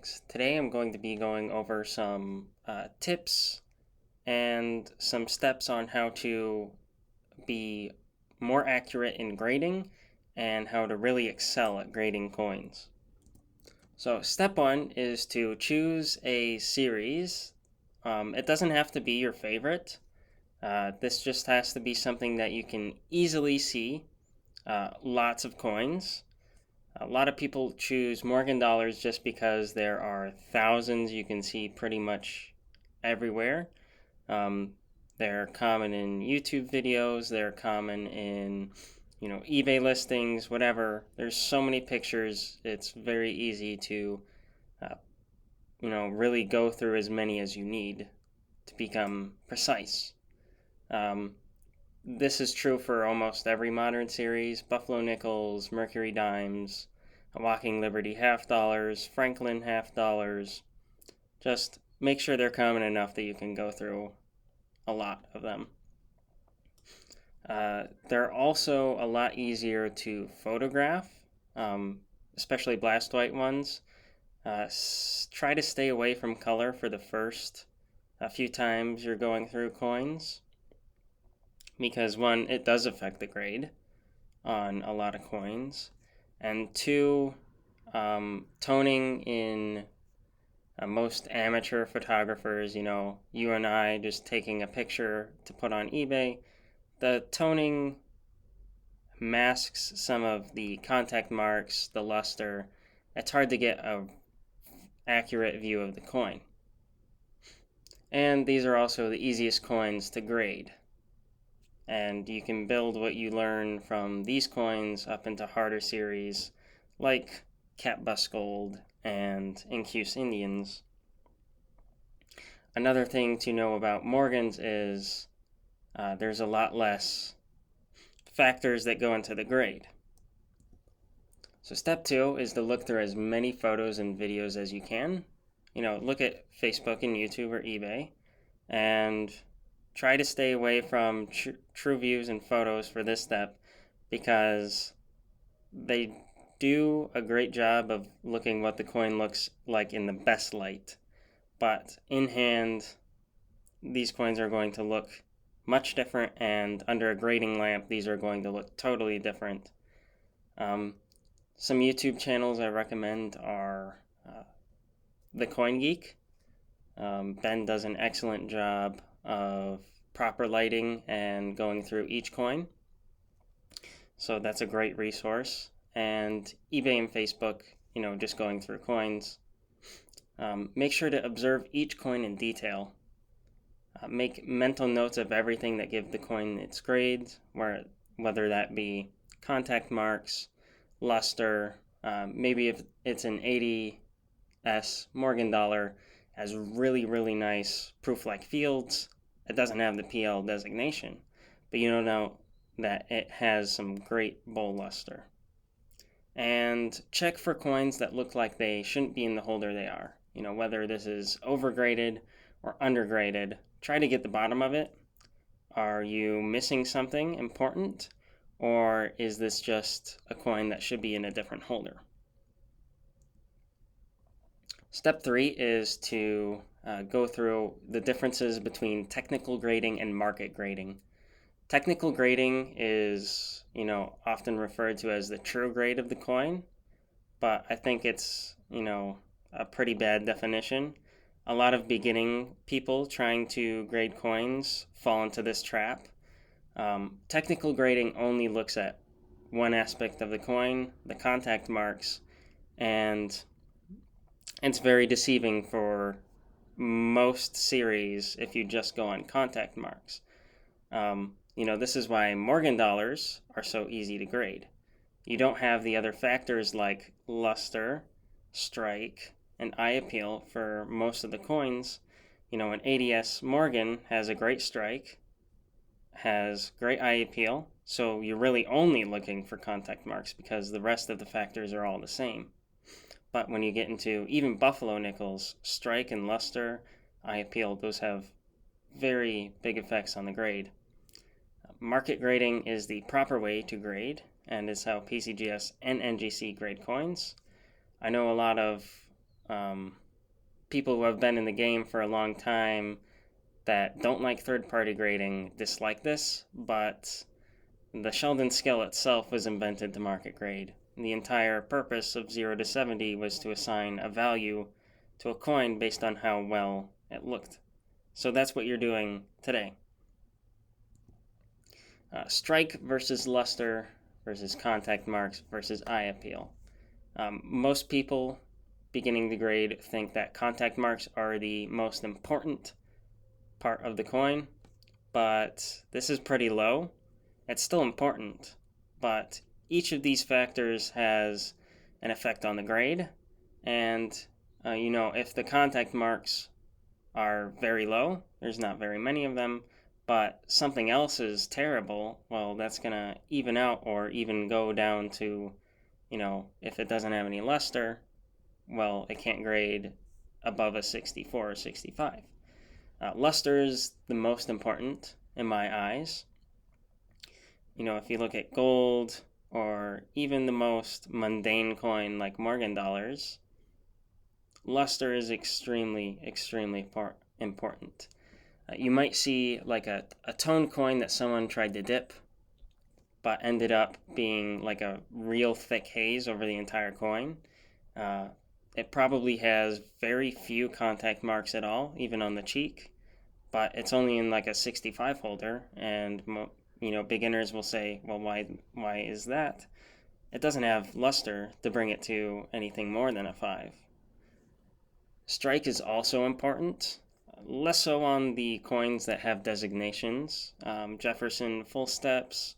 Numismatics. Today I'm going to be going over some tips and some steps on how to be more accurate in grading and how to really excel at grading coins. So step one is to choose a series. It doesn't have to be your favorite. This just has to be something that you can easily see lots of coins. A lot of people choose Morgan dollars just because there are thousands you can see pretty much everywhere. Um, they're common in YouTube videos, they're common in eBay listings, whatever. There's so many pictures, it's very easy to uh, really go through as many as you need to become precise. Um, this is true for almost every modern series: Buffalo nickels, Mercury dimes, Walking Liberty half dollars, Franklin half dollars. Just make sure they're common enough that you can go through a lot of them. They're also a lot easier to photograph, especially blast white ones. Try to stay away from color for the first few times you're going through coins, because one, it does affect the grade on a lot of coins, and two, toning in most amateur photographers, you and I just taking a picture to put on eBay, the toning masks some of the contact marks, the luster. It's hard to get a accurate view of the coin. And these are also the easiest coins to grade. And you can build what you learn from these coins up into harder series like Cap Bus Gold and Incuse Indians. Another thing to know about Morgans is there's a lot less factors that go into the grade. So step two is to look through as many photos and videos as you can. Look at Facebook and YouTube or eBay and try to stay away from true views and photos for this step, because they do a great job of looking what the coin looks like in the best light. But in hand, these coins are going to look much different, and under a grading lamp, these are going to look totally different. Some YouTube channels I recommend are The Coin Geek. Ben does an excellent job of proper lighting and going through each coin. So that's a great resource. And eBay and Facebook, just going through coins. Make sure to observe each coin in detail. Make mental notes of everything that give the coin its grades, whether that be contact marks, luster, maybe if it's an 80S Morgan dollar, has really, really nice proof-like fields. It doesn't have the PL designation, but know that it has some great bull luster. And check for coins that look like they shouldn't be in the holder they are. Whether this is overgraded or undergraded, try to get the bottom of it. Are you missing something important, or is this just a coin that should be in a different holder? Step three is to go through the differences between technical grading and market grading. Technical grading is, often referred to as the true grade of the coin, but I think it's, a pretty bad definition. A lot of beginning people trying to grade coins fall into this trap. Technical grading only looks at one aspect of the coin, the contact marks, and it's very deceiving for most series if you just go on contact marks. This is why Morgan dollars are so easy to grade. You don't have the other factors like luster, strike, and eye appeal for most of the coins. An 80S Morgan has a great strike, has great eye appeal, so you're really only looking for contact marks because the rest of the factors are all the same. But when you get into even Buffalo nickels, strike and luster, eye appeal, those have very big effects on the grade. Market grading is the proper way to grade, and is how PCGS and NGC grade coins. I know a lot of people who have been in the game for a long time that don't like third-party grading dislike this, but the Sheldon scale itself was invented to market grade. The entire purpose of 0 to 70 was to assign a value to a coin based on how well it looked. So that's what you're doing today. Strike versus luster versus contact marks versus eye appeal. Most people beginning the grade think that contact marks are the most important part of the coin, but this is pretty low. It's still important, but each of these factors has an effect on the grade, and if the contact marks are very low, there's not very many of them, but something else is terrible, well, that's going to even out or even go down to, if it doesn't have any luster, well, it can't grade above a 64 or 65. Luster is the most important in my eyes. If you look at gold or even the most mundane coin like Morgan dollars, luster is extremely, extremely important. You might see like a tone coin that someone tried to dip, but ended up being like a real thick haze over the entire coin. It probably has very few contact marks at all, even on the cheek, but it's only in like a 65 holder, and beginners will say, well, why is that? It doesn't have luster to bring it to anything more than a 5. Strike is also important, less so on the coins that have designations. Jefferson full steps,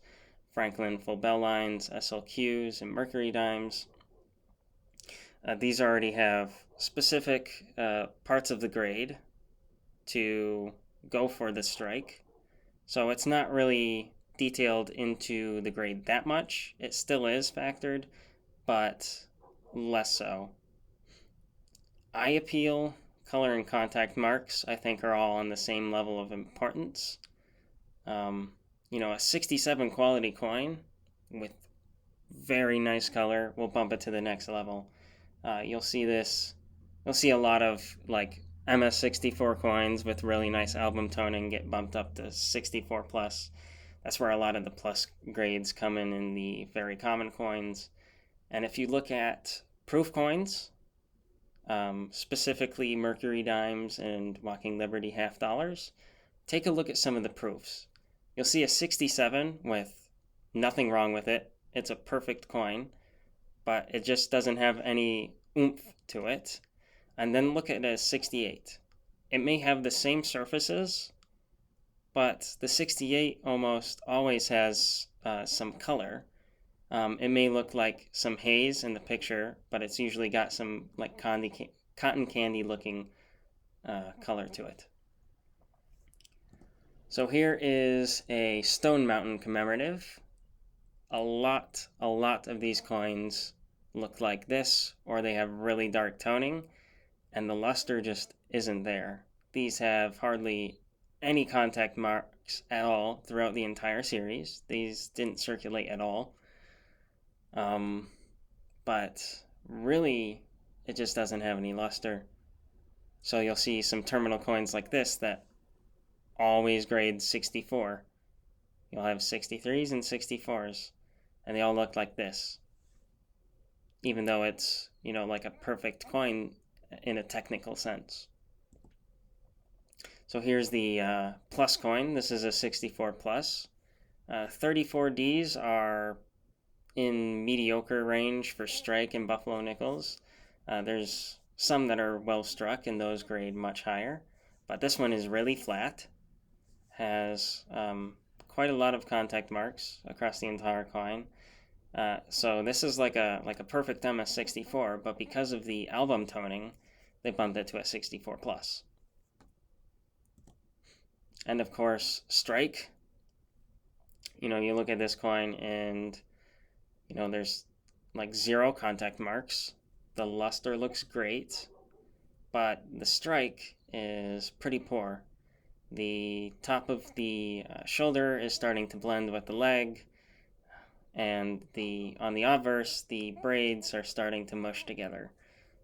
Franklin full bell lines, SLQs, and Mercury dimes. These already have specific parts of the grade to go for the strike. So it's not really detailed into the grade that much. It still is factored, but less so. Eye appeal, color, and contact marks, I think, are all on the same level of importance. A 67 quality coin with very nice color will bump it to the next level. You'll see a lot of like MS64 coins with really nice album toning get bumped up to 64 plus. That's where a lot of the plus grades come in the very common coins. And if you look at proof coins, specifically Mercury dimes and Walking Liberty half dollars, take a look at some of the proofs. You'll see a 67 with nothing wrong with it. It's a perfect coin, but it just doesn't have any oomph to it. And then look at a 68. It may have the same surfaces, but the 68 almost always has some color. It may look like some haze in the picture, but it's usually got some like cotton candy looking color to it. So here is a Stone Mountain commemorative. A lot of these coins look like this, or they have really dark toning, and the luster just isn't there. These have hardly any contact marks at all throughout the entire series. These didn't circulate at all. But really, it just doesn't have any luster. So you'll see some terminal coins like this that always grade 64. You'll have 63s and 64s, and they all look like this, even though it's, like a perfect coin in a technical sense. So here's the plus coin. This is a 64 plus. 34Ds are in mediocre range for strike and buffalo nickels. There's some that are well struck, and those grade much higher. But this one is really flat, has quite a lot of contact marks across the entire coin. So this is like a perfect MS64, but because of the album toning, they bumped it to a 64 plus. And of course, strike. You look at this coin and there's like 0 contact marks. The luster looks great, but the strike is pretty poor. The top of the shoulder is starting to blend with the leg, and on the obverse, the braids are starting to mush together.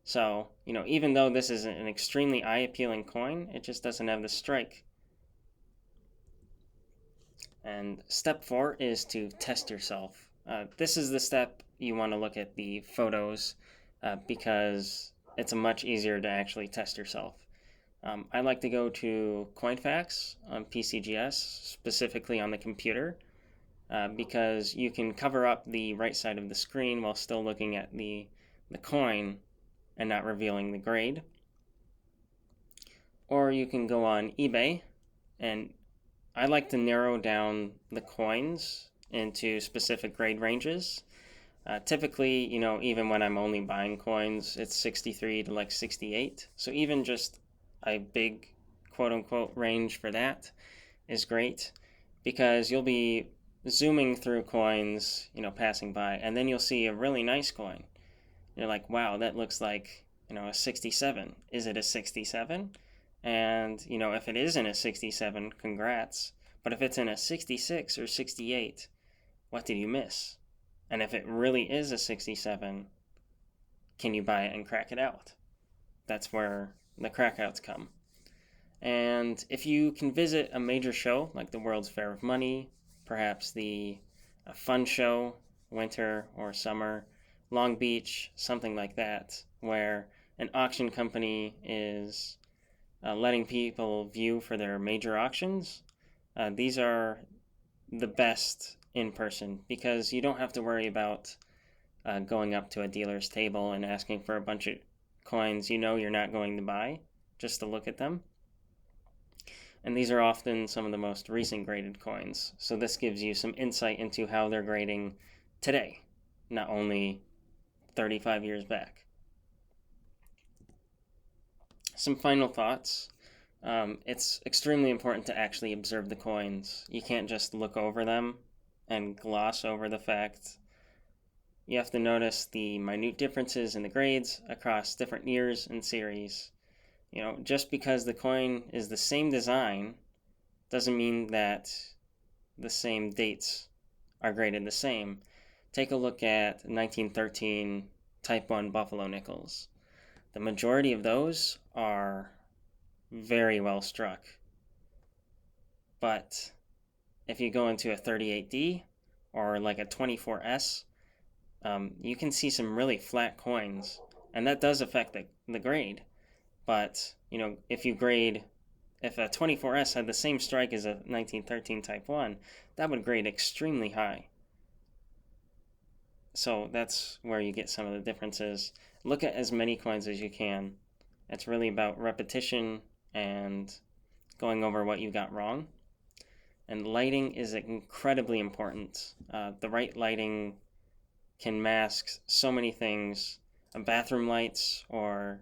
So, even though this is an extremely eye-appealing coin, it just doesn't have the strike. And step 4 is to test yourself. This is the step you want to look at the photos because it's much easier to actually test yourself. I like to go to Coinfax on PCGS, specifically on the computer, because you can cover up the right side of the screen while still looking at the coin and not revealing the grade. Or you can go on eBay, and I like to narrow down the coins into specific grade ranges. Typically, even when I'm only buying coins, it's 63 to like 68. So even just a big quote unquote range for that is great because you'll be zooming through coins, passing by, and then you'll see a really nice coin. You're like, wow, that looks like, a 67. Is it a 67? And, if it isn't a 67, congrats. But if it's in a 66 or 68, what did you miss? And if it really is a 67, can you buy it and crack it out? That's where the crackouts come. And if you can visit a major show like the World's Fair of Money, perhaps the Fun Show, winter or summer, Long Beach, something like that, where an auction company is letting people view for their major auctions, these are the best in person because you don't have to worry about going up to a dealer's table and asking for a bunch of coins you're not going to buy just to look at them. And these are often some of the most recent graded coins. So this gives you some insight into how they're grading today, not only 35 years back. Some final thoughts. It's extremely important to actually observe the coins. You can't just look over them and gloss over the fact. You have to notice the minute differences in the grades across different years and series. Just because the coin is the same design doesn't mean that the same dates are graded the same. Take a look at 1913 Type 1 Buffalo nickels. The majority of those are very well struck. But if you go into a 38D or like a 24S, you can see some really flat coins, and that does affect the grade. But, if a 24S had the same strike as a 1913 Type 1, that would grade extremely high. So that's where you get some of the differences. Look at as many coins as you can. It's really about repetition and going over what you got wrong. And lighting is incredibly important. The right lighting can mask so many things. Bathroom lights or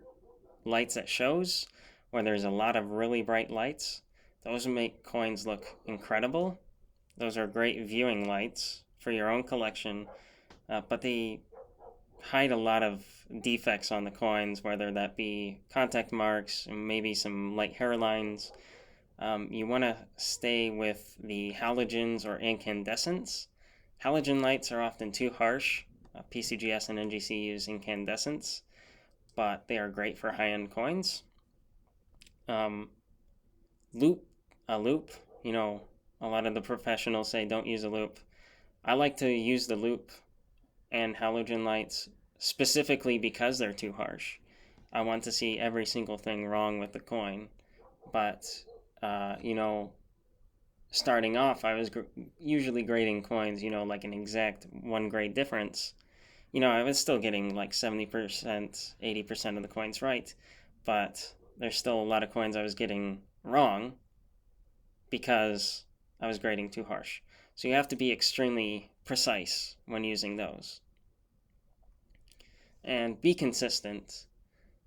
lights at shows where there's a lot of really bright lights, those make coins look incredible. Those are great viewing lights for your own collection, but they hide a lot of defects on the coins, whether that be contact marks and maybe some light hairlines. You want to stay with the halogens or incandescents. Halogen lights are often too harsh. PCGS and NGC use incandescents, but they are great for high-end coins. Loupe, a lot of the professionals say don't use a loupe. I like to use the loupe and halogen lights specifically because they're too harsh. I want to see every single thing wrong with the coin. But, starting off, I was usually grading coins, like an exact 1 grade difference. I was still getting like 70%, 80% of the coins right, but there's still a lot of coins I was getting wrong because I was grading too harsh. So you have to be extremely precise when using those. And be consistent.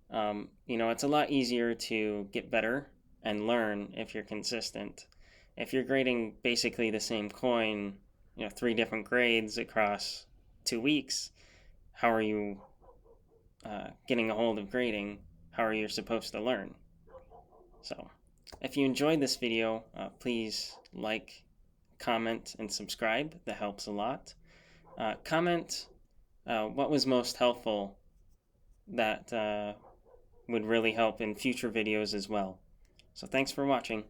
It's a lot easier to get better and learn if you're consistent. If you're grading basically the same coin, 3 different grades across 2 weeks, how are you getting a hold of grading? How are you supposed to learn? So, if you enjoyed this video, please like, comment, and subscribe. That helps a lot. Comment what was most helpful that would really help in future videos as well. So thanks for watching.